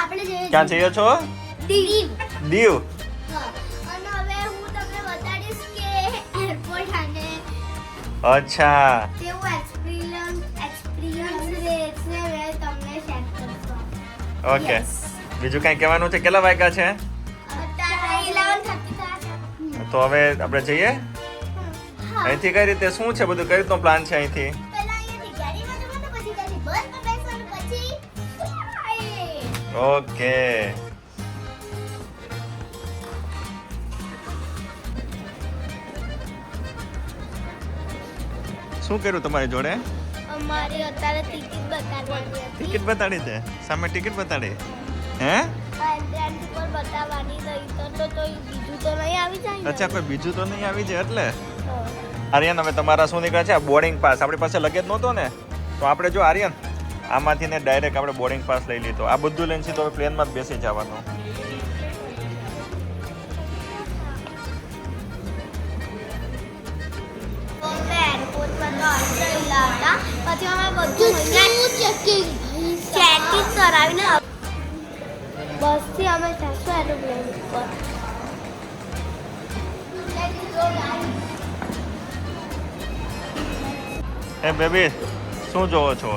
આપણે જઈએ ક્યાં જઈએ છો? દીવ. દીવ. અને હવે હું તમને બતાડીશ કે એરપોર્ટ અને અચ્છા તેવું એક્સપિરિયન્સ રહેશે મેં તમને શેર કરશો. ઓકે બીજું કઈ કહેવાનું છે? કેટલા વાગ્યા છે? અત્યારે 11:30 તો હવે આપણે જઈએ. અહીંથી કઈ રીતે શું છે બધું? કઈ રીતનો પ્લાન છે અહીંથી? પહેલા અહીંયાથી ગાડીમાં જવાનું, પછી ત્યાંથી બસમાં બેસવાનું, પછી ઓકે શું કર્યું તમારી જોડે? અમારી અત્યારે ટિકિટ બતાવવાની હતી. ટિકિટ બતાડી દે. સામે ટિકિટ બતાડી. હે એન્ટ્રન્સ પર બતાવવાની રહી તો બીજું તો નહીં આવી જાય ને? અચ્છા કોઈ બીજું તો નહીં આવી જાય એટલે. આર્યન હવે તમારા શું નીકળે છે? Boarding pass. આપણી પાસે લગેજ નહોતો ને તો આપણે જો આર્યન આમાંથી ને ડાયરેક્ટ આપણે બોર્ડિંગ પાસ લઈ લીધો. આ બધું લઈને સીધો પ્લેનમાં જ બેસી જવાનું. પછી અમે બધું ચેકિંગ કરાવીને બસથી અમે જશું એરોપ્લેન ઉપર. હે બેબી શું જોવો છો?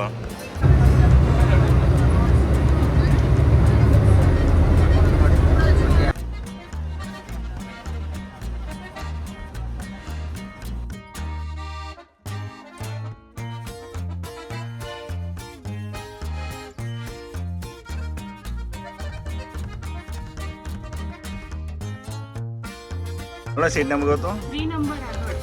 કેટલા સીટ નંબર હતો? 3 નંબર આગળ.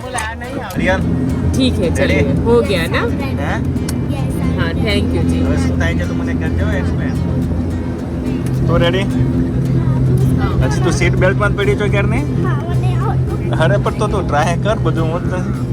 बोला नहीं आ આર્યન ठीक है चलिए हो गया ना હે हाँ थैंक यू जी હવે શું થાય છે તો મને કહેજો એક્સપ્લેન. તો રેડી? હજી તું સીટ બેલ્ટમાં જ પડી છો ક્યારની? અરે પણ તો તું ટ્રાય કર બધું. હું જ નથી.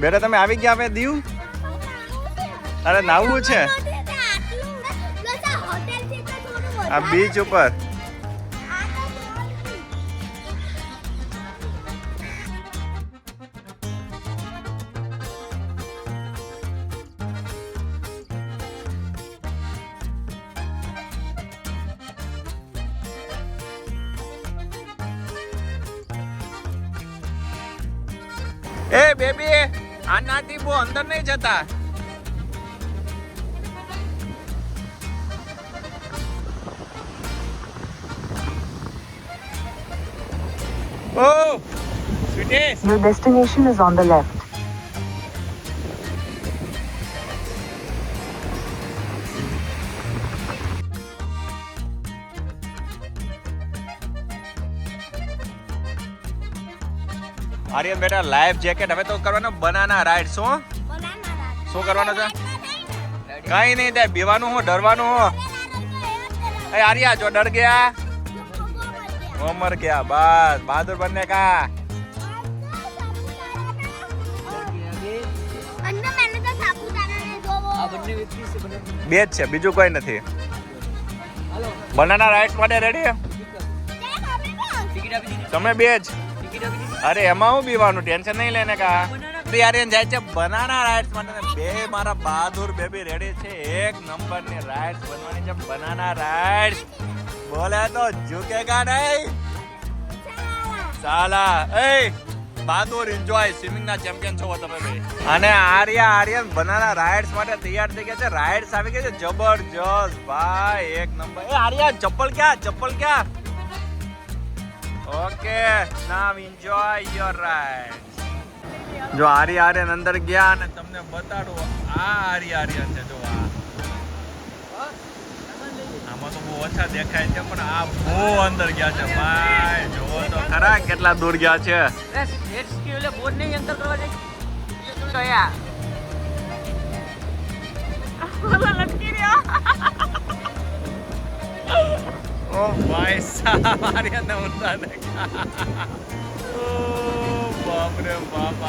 બેટા તમે આવી ગયા હવે દીવ? અરે નાવું છે આ બીચ ઉપર. એ બેબી આનાથી બહુ અંદર નહીં જતા. Oh, sweeties. Your destination is on the left. Aryan બેટા લાઈફ જેકેટ હવે તો કરવાનો બનાના રાઈડ. શું કરવાનો છે? કઈ નહીં થાય. બીવાનું હું ડરવાનું હું? એ આર્યા જો ડર ગયા ઉમર ગયા બસ બહાદુર बनने का. બે જ છે બીજું કોઈ નથી. બનાના રાઈડ્સ માટે રેડી? તમે બે જ? અરે એમાં હું બીવાનું ટેન્શન નહીં લેને કા. આર્યન જાય છે બનાના રાઈડ્સ માટે. બે મારા બહાદુર બેબી રેડી છે. એક નંબરની રાઈડ્સ બનવાની છે. બનાના રાઈડ્સ બોલે તો ઝુકેગા નહીં. સાલા એ બહાદુર એન્જોય સ્વિમિંગ ના ચેમ્પિયન છો તમે બે. અને આર્યન બનાના રાઇડ્સ માટે તૈયાર થઈ ગયા છે. રાઇડ્સ આવી ગઈ છે જબરજસ્ત ભાઈ, એક નંબર. એ આર્યન ચપ્પલ ક્યાં? Okay now enjoy your rides. જો આર્યન અંદર ગયા અને તમને બતાડું આ આર્યન છે. જો આમાં તો બહુ ઓછા દેખાય છે પણ આ બહુ અંદર ગયા છે ભાઈ. જોવો તો ખરા કેટલા દૂર ગયા છે. ઓ ભાઈ સાહેબ આર્યન ઊંધા દેખા. ઓ બાપ રે બાપ.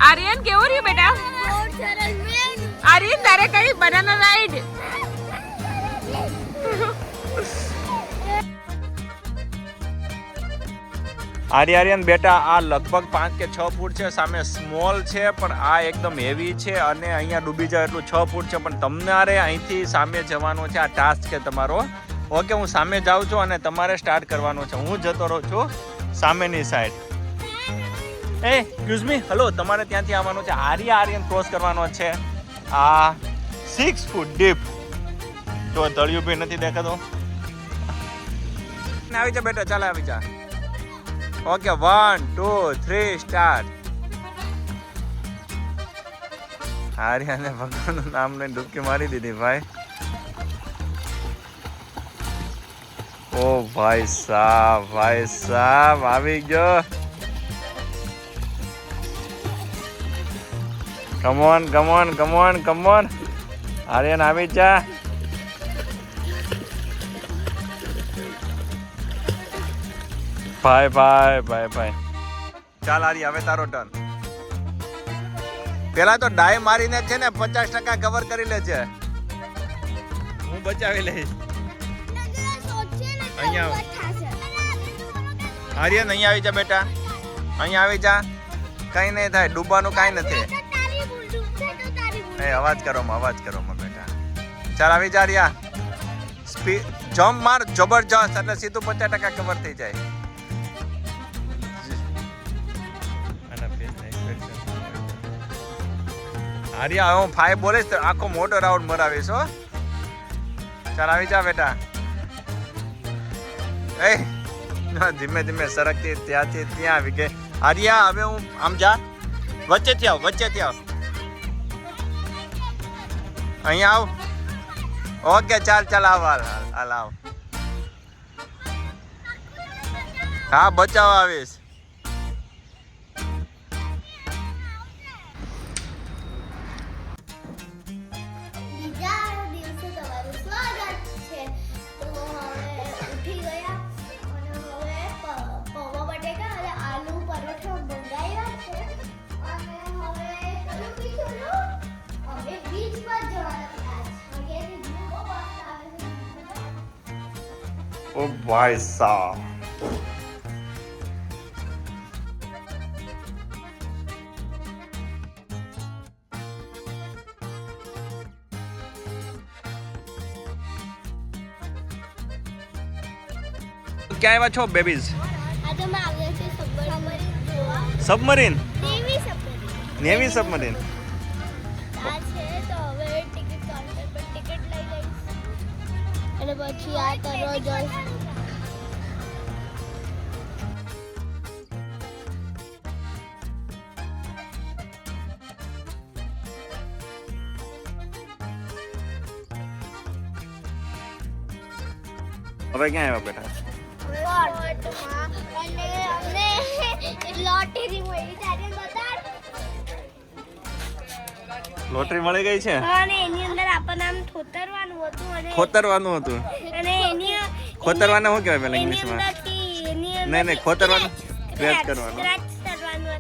આર્યન કેવું રહ્યું બેટા? બહુ સરસ મેં આર્યન તારે કઈ બનાના રાઈડ? આર્યન બેટા આ લગભગ 5 કે 6 ફૂટ છે. સામે સ્મોલ છે પણ આ એકદમ હેવી છે અને અહીંયા ડૂબી જાય એટલું 6 ફૂટ છે. પણ તમારે અહીંથી સામે જવાનું છે. આ ટાસ્ક છે તમારો. ઓકે હું સામે જાઉં છું અને તમારે સ્ટાર્ટ કરવાનું છે. હું જતો રહું છું સામેની સાઈડ. એ એક્સક્યુઝ મી, હલો, તમારે ત્યાંથી આવવાનું છે. આર્યન ક્રોસ કરવાનો છે. આ 6 ફૂટ ડીપ. જો તળિયું બી નથી દેખાતો. આવી જા બેટા, ચાલ આવી જા. Okay 1 2 3 start. આર્યને ભગવાનનું નામ લઈને ડૂબકી મારી દીધી ભાઈ. ઓ ભાઈ સાહેબ આવી ગયો. કમ ઓન આર્યન આવી જા. ભાઈ ચાલ આર્ય હવે તારો ટર્ન. પેલા તો ડાય મારીને છે ને 50% કવર કરી લે છે. હું બચાવી લઈશ. અહીંયા આર્યન અહીંયા આવી જા બેટા, અહીંયા આવી જા. કઈ નહીં થાય, ડૂબવાનું કઈ નથી. એ અવાજ કરો બેટા. ચાલ આવી જા આર્યા. સ્પીડ જમ્પ માર જબરજસ્ત, એટલે સીધું 50% કવર થઈ જાય. આર્યા હું 5 બોલીશ તો આખો મોટો રાઉન્ડ મરાવીશ હો. ચાલ આવી જા બેટા. એ ધીમે સરકતી ત્યાંથી ત્યાં આવી ગઈ. આર્યા હવે હું આમ જા, વચ્ચેથી આવ. અહીંયા આવ. ઓકે ચાલ આવ. હા બચાવ આવીશ. ઓ ભાઈ સાહેબ. ક્યાં આવ્યા છો બેબીઝ? આજે અમે આવ્યા છે સબમરીન જોવા. સબમરીન? Navy submarine. આ છે તો હવે ટિકિટ કાઉન્ટર પર ટિકિટ લઈ લઈશ અને પછી આ તરફ જઈશ. હવે ક્યાં આવ્યા બેટા? અને અમને લોટરી મળી. તારે બતાડ. લોટરી મળી ગઈ છે અને એની અંદર આપણને આમ ખોતરવાનું હતું અને એની ખોતરવાને શું કહેવાય પેલા ઇંગ્લિશમાં? નહીં ખોતરવાનું સ્ક્રેચ કરવાનું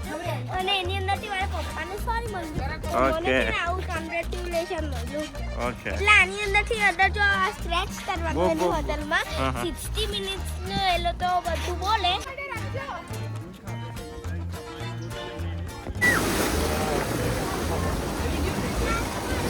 હતું અને એની અંદરથી મારા પપ્પાને સોરી મળ્યું. ઓકે. મને આવું કોંગ્રેચ્યુલેશન મળ્યું. ઓકે એટલે આની અંદરથી અંદર જો સ્ક્રેચ કરવાનું એની હોટલમાં 60 મિનિટ્સનો એલો તો બધું બોલે.